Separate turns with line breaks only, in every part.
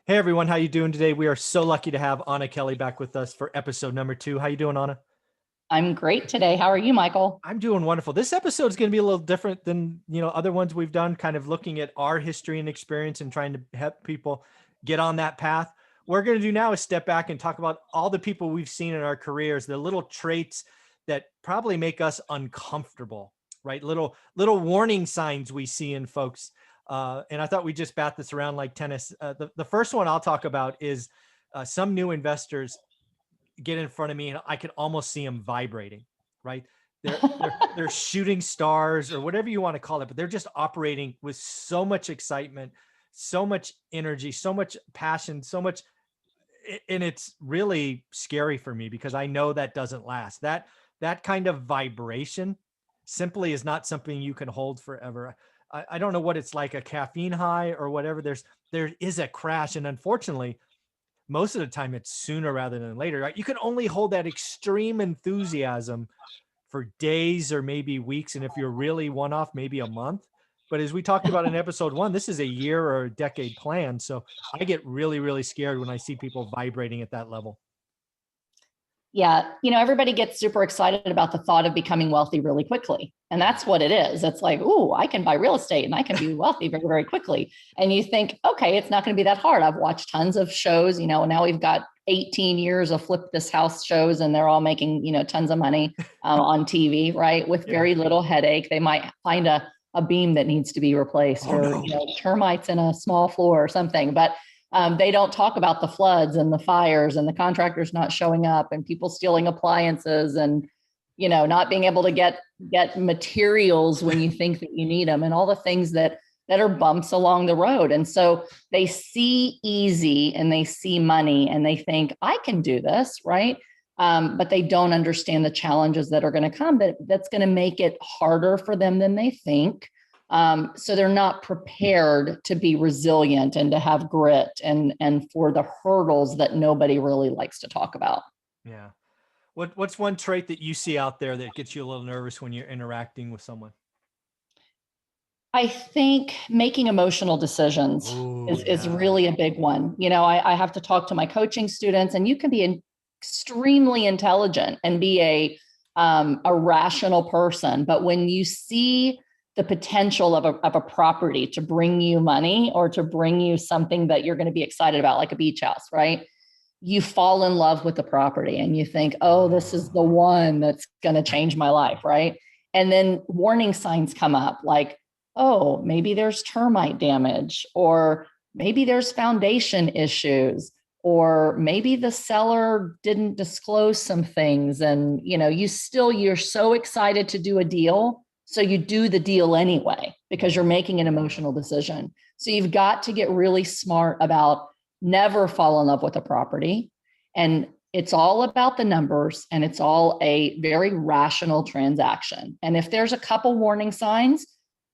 Hey everyone, how you doing today? We are so lucky to have Anna Kelly back with us for episode number 2. How you doing, Anna?
I'm great today. How are you, Michael?
I'm doing wonderful. This episode is going to be a little different than, other ones we've done, kind of looking at our history and experience and trying to help people get on that path. What we're going to do now is step back and talk about all the people we've seen in our careers, the little traits that probably make us uncomfortable, right? Little warning signs we see in folks. And I thought we'd just bat this around like tennis. The first one I'll talk about is some new investors get in front of me and I can almost see them vibrating, right? They're shooting stars or whatever you want to call it, but they're just operating with so much excitement, so much energy, so much passion, so much. And it's really scary for me because I know that doesn't last. That kind of vibration simply is not something you can hold forever. I don't know what it's like, a caffeine high or whatever. There is a crash. And unfortunately, most of the time it's sooner rather than later, right? You can only hold that extreme enthusiasm for days or maybe weeks. And if you're really one off, maybe a month. But as we talked about in episode 1, this is a year or a decade plan. So I get really, really scared when I see people vibrating at that level.
Yeah, everybody gets super excited about the thought of becoming wealthy really quickly. And that's what it is. It's like, oh, I can buy real estate and I can be wealthy very, very quickly. And you think, okay, it's not going to be that hard. I've watched tons of shows, now we've got 18 years of flip this house shows and they're all making, tons of money on TV, right? With very little headache. They might find a beam that needs to be replaced termites in a small floor or something. But they don't talk about the floods and the fires and the contractors not showing up and people stealing appliances and, not being able to get materials when you think that you need them and all the things that are bumps along the road. And so they see easy and they see money and they think, I can do this, right? But they don't understand the challenges that are going to come, that's going to make it harder for them than they think. So they're not prepared to be resilient and to have grit and for the hurdles that nobody really likes to talk about.
Yeah. What's one trait that you see out there that gets you a little nervous when you're interacting with someone?
I think making emotional decisions is really a big one. I have to talk to my coaching students, and you can be extremely intelligent and be a rational person, but when you see the potential of a property to bring you money or to bring you something that you're going to be excited about, like a beach house, right? You fall in love with the property and you think, oh, this is the one that's going to change my life, right? And then warning signs come up like, oh, maybe there's termite damage, or maybe there's foundation issues, or maybe the seller didn't disclose some things. And, you're so excited to do a deal. So you do the deal anyway, because you're making an emotional decision. So you've got to get really smart about never fall in love with a property. And it's all about the numbers and it's all a very rational transaction. And if there's a couple warning signs,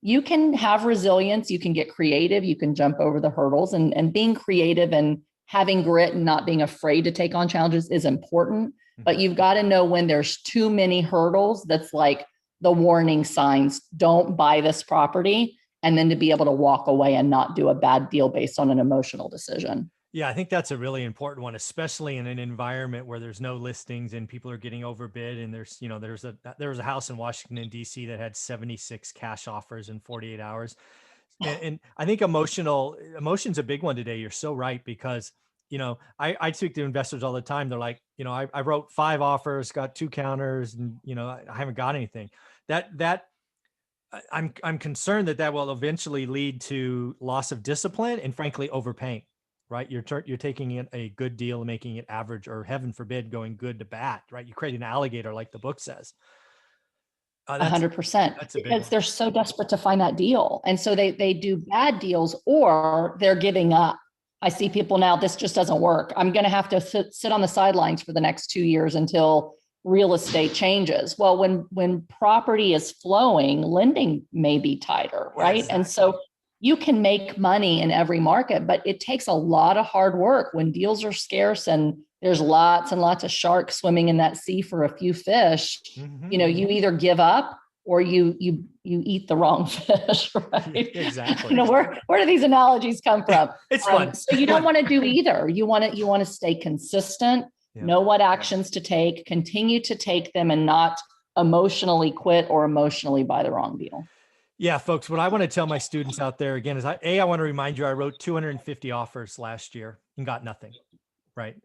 you can have resilience, you can get creative, you can jump over the hurdles, and being creative and having grit and not being afraid to take on challenges is important. But you've got to know when there's too many hurdles, that's like the warning signs, don't buy this property, and then to be able to walk away and not do a bad deal based on an emotional decision.
Yeah, I think that's a really important one, especially in an environment where there's no listings and people are getting overbid. And there was a house in Washington, D.C. that had 76 cash offers in 48 hours. And I think emotion's a big one today. You're so right, because, I speak to investors all the time. They're like, I wrote 5 offers, got 2 counters, and, I haven't got anything. I'm concerned that will eventually lead to loss of discipline and frankly overpaying. Right, you're taking in a good deal and making it average, or heaven forbid, going good to bad. Right, you create an alligator, like the book says.
100%, because they're so desperate to find that deal, and so they do bad deals, or they're giving up. I see people now, this just doesn't work. I'm going to have to sit on the sidelines for the next 2 years until real estate changes. Well, when property is flowing, lending may be tighter, right? Exactly. And so you can make money in every market, but it takes a lot of hard work when deals are scarce and there's lots and lots of sharks swimming in that sea for a few fish. You either give up or you eat the wrong fish, right?
Exactly.
Where do these analogies come from?
It's fun.
So you don't want to do either. You want to stay consistent, know what actions to take, continue to take them, and not emotionally quit or emotionally buy the wrong deal.
Yeah, folks, what I want to tell my students out there again is I want to remind you, I wrote 250 offers last year and got nothing, right?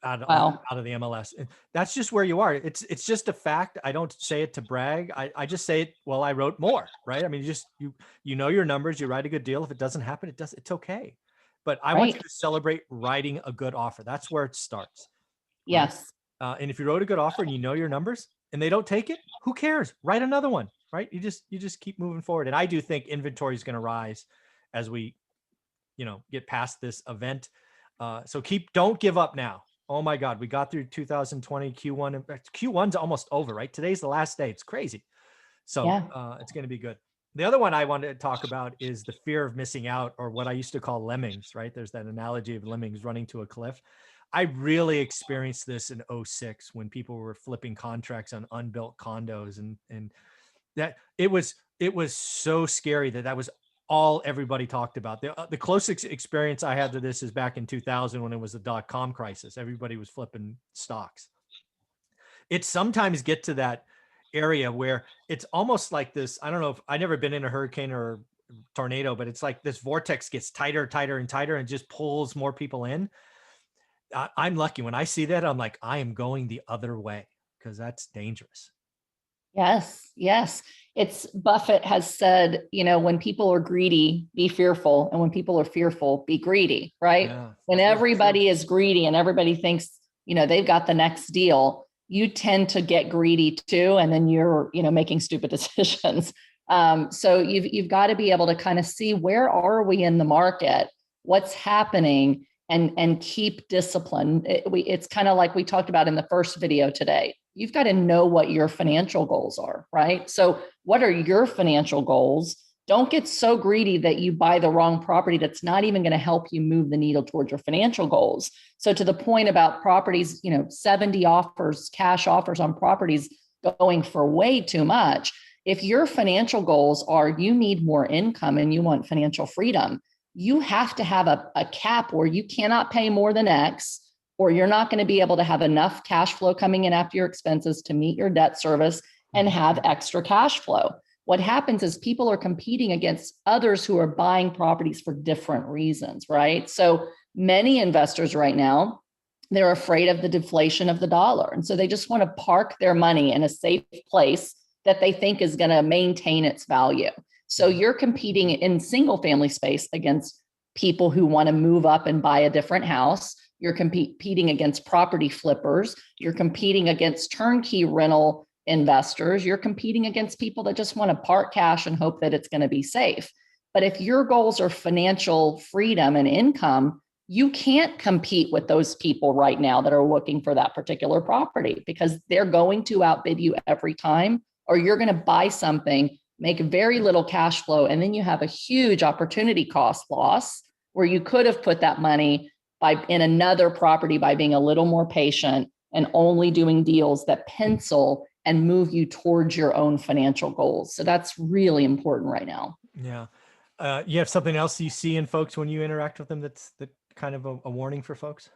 Out of the MLS. That's just where you are. It's just a fact. I don't say it to brag. I just say it, well, I wrote more, right? I mean, you know your numbers, you write a good deal. If it doesn't happen, it's okay. But I want you to celebrate writing a good offer. That's where it starts. Right?
Yes.
And if you wrote a good offer and you know your numbers and they don't take it, who cares? Write another one, right? You just keep moving forward. And I do think inventory is going to rise as we, get past this event. So don't give up now. Oh my God, we got through 2020 Q1. Q1's almost over, right? Today's the last day. It's crazy. So it's going to be good. The other one I wanted to talk about is the fear of missing out, or what I used to call lemmings, right? There's that analogy of lemmings running to a cliff. I really experienced this in 2006 when people were flipping contracts on unbuilt condos, and that it was so scary that was all everybody talked about. The closest experience I had to this is back in 2000 when it was the .com crisis. Everybody was flipping stocks. It sometimes get to that area where it's almost like this. I don't know if I've never been in a hurricane or tornado, but it's like this vortex gets tighter, and tighter, and just pulls more people in. I'm lucky when I see that. I'm like, I am going the other way, because that's dangerous.
Yes. Yes. It's Buffett has said, when people are greedy, be fearful. And when people are fearful, be greedy, right?
Yeah,
when everybody is greedy and everybody thinks, they've got the next deal, you tend to get greedy too. And then you're, making stupid decisions. So you've got to be able to kind of see, where are we in the market? What's happening? And keep discipline. It's kind of like we talked about in the first video today. You've got to know what your financial goals are, right? So what are your financial goals? Don't get so greedy that you buy the wrong property that's not even going to help you move the needle towards your financial goals. So to the point about properties, 70 offers, cash offers on properties going for way too much. If your financial goals are you need more income and you want financial freedom, you have to have a cap where you cannot pay more than X, or you're not going to be able to have enough cash flow coming in after your expenses to meet your debt service and have extra cash flow. What happens is people are competing against others who are buying properties for different reasons, right? So many investors right now, they're afraid of the deflation of the dollar. And so they just want to park their money in a safe place that they think is going to maintain its value. So you're competing in single family space against people who want to move up and buy a different house. You're competing against property flippers. You're competing against turnkey rental investors. You're competing against people that just want to park cash and hope that it's going to be safe. But if your goals are financial freedom and income, you can't compete with those people right now that are looking for that particular property, because they're going to outbid you every time, or you're going to buy something, make very little cash flow, and then you have a huge opportunity cost loss where you could have put that money in another property by being a little more patient and only doing deals that pencil and move you towards your own financial goals. So that's really important right now.
Yeah. You have something else you see in folks when you interact with them that's kind of a warning for folks?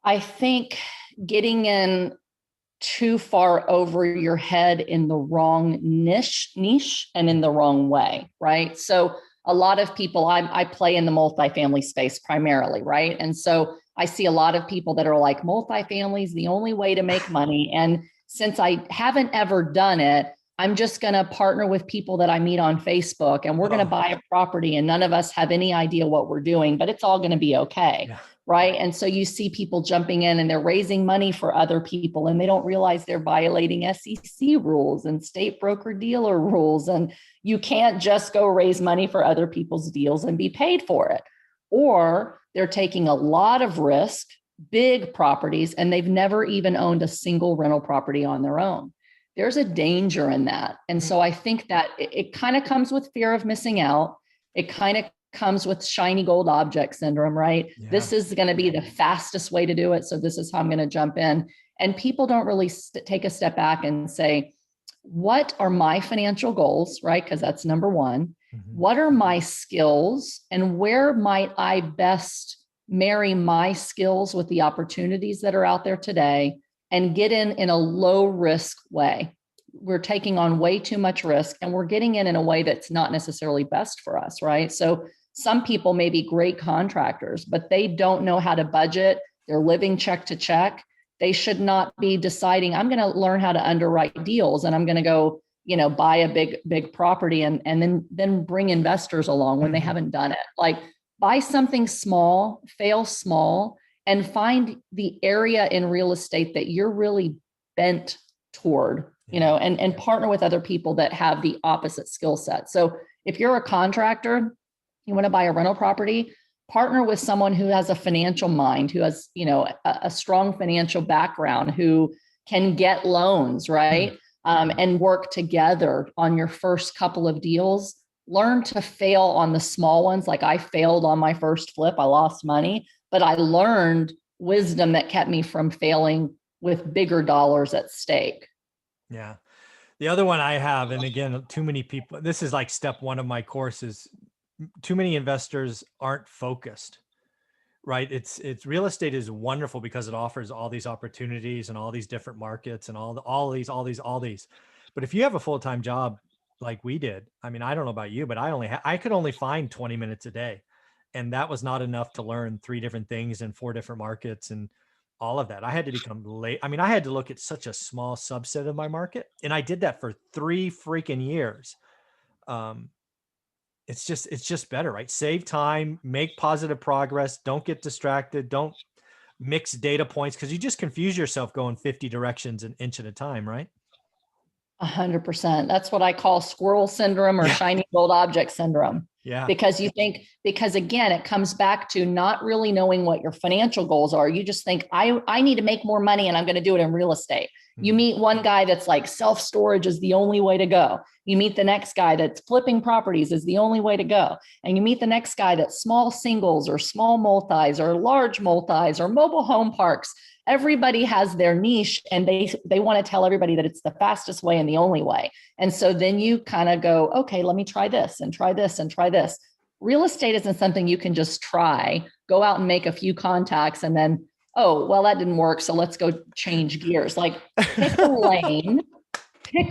I think getting in too far over your head in the wrong niche and in the wrong way, right? So a lot of people, I play in the multifamily space primarily, right? And so I see a lot of people that are like, multifamily is the only way to make money. And since I haven't ever done it, I'm just going to partner with people that I meet on Facebook, and we're going to buy a property, and none of us have any idea what we're doing, but it's all going to be okay. Yeah. Right. And so you see people jumping in and they're raising money for other people, and they don't realize they're violating SEC rules and state broker dealer rules. And you can't just go raise money for other people's deals and be paid for it. Or they're taking a lot of risk, big properties, and they've never even owned a single rental property on their own. There's a danger in that. And so I think that it kind of comes with fear of missing out. It kind of comes with shiny gold object syndrome, right? Yeah. This is going to be the fastest way to do it. So this is how I'm going to jump in. And people don't really take a step back and say, what are my financial goals, right? Because that's number one. What are my skills, and where might I best marry my skills with the opportunities that are out there today and get in a low risk way? We're taking on way too much risk, and we're getting in a way that's not necessarily best for us, right? So some people may be great contractors, but they don't know how to budget. They're living check to check. They should not be deciding, I'm going to learn how to underwrite deals, and I'm going to go, buy a big property and then bring investors along when they haven't done it. Like, buy something small, fail small, and find the area in real estate that you're really bent toward, and partner with other people that have the opposite skill set. So if you're a contractor, you want to buy a rental property, partner with someone who has a financial mind, who has, a strong financial background, who can get loans, right? And work together on your first couple of deals. Learn to fail on the small ones. Like, I failed on my first flip. I lost money, but I learned wisdom that kept me from failing with bigger dollars at stake.
Yeah. The other one I have, and again, too many people, this is like step one of my courses. Too many investors aren't focused, right? It's real estate is wonderful because it offers all these opportunities and all these different markets and all these. But if you have a full-time job like we did, I mean, I don't know about you, but I could only find 20 minutes a day. And that was not enough to learn 3 different things in 4 different markets and all of that. I had to become late. I mean, I had to look at such a small subset of my market, and I did that for 3 freaking years. It's just better, right? Save time, make positive progress. Don't get distracted. Don't mix data points, because you just confuse yourself going 50 directions an inch at a time, right?
100%. That's what I call squirrel syndrome or shiny gold object syndrome.
Yeah.
Because again, it comes back to not really knowing what your financial goals are. You just think, I need to make more money and I'm going to do it in real estate. You meet one guy that's like, self-storage is the only way to go. You meet the next guy that's flipping properties is the only way to go. And you meet the next guy that's small singles or small multis or large multis or mobile home parks. Everybody has their niche, and they want to tell everybody that it's the fastest way and the only way. And so then you kind of go, okay, let me try this and try this and try this. Real estate isn't something you can just try, go out and make a few contacts and then, oh, well, that didn't work, so let's go change gears. Like, pick a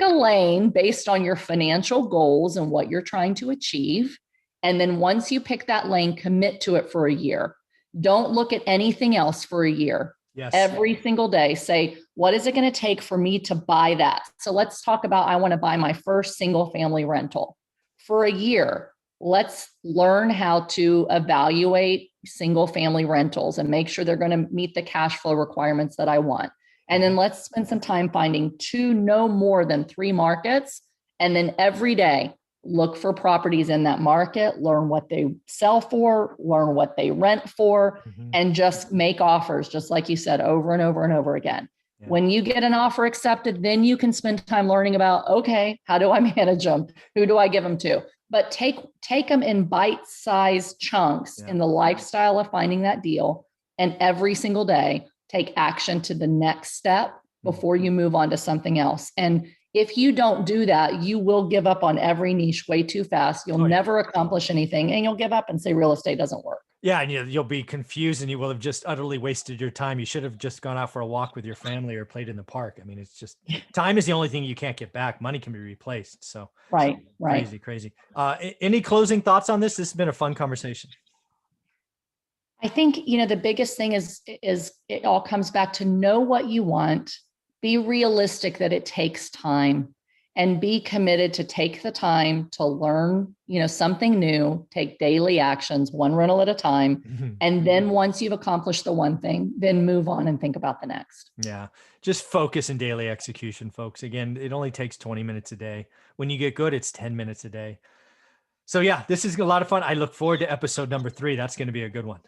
lane based on your financial goals and what you're trying to achieve. And then once you pick that lane, commit to it for a year. Don't look at anything else for a year.
Yes.
Every single day, say, what is it going to take for me to buy that? So let's talk about, I want to buy my first single family rental. For a year, let's learn how to evaluate single family rentals and make sure they're going to meet the cash flow requirements that I want. And then let's spend some time finding 2, no more than 3 markets. And then every day, look for properties in that market, learn what they sell for, learn what they rent for, and just make offers, just like you said, over and over and over again. Yeah. When you get an offer accepted, then you can spend time learning about, okay, how do I manage them? Who do I give them to? But take them in bite-sized chunks in the lifestyle of finding that deal. And every single day, take action to the next step before you move on to something else. And if you don't do that, you will give up on every niche way too fast. You'll never accomplish anything, and you'll give up and say real estate doesn't work.
Yeah. And you'll be confused, and you will have just utterly wasted your time. You should have just gone out for a walk with your family or played in the park. I mean, it's just, time is the only thing you can't get back. Money can be replaced. So
right.
Crazy. Any closing thoughts on this? This has been a fun conversation.
I think, the biggest thing is it all comes back to know what you want. Be realistic that it takes time, and be committed to take the time to learn, something new, take daily actions, one rental at a time. And then once you've accomplished the one thing, then move on and think about the next.
Yeah. Just focus in daily execution, folks. Again, it only takes 20 minutes a day. When you get good, it's 10 minutes a day. So yeah, this is a lot of fun. I look forward to episode number 3. That's going to be a good one.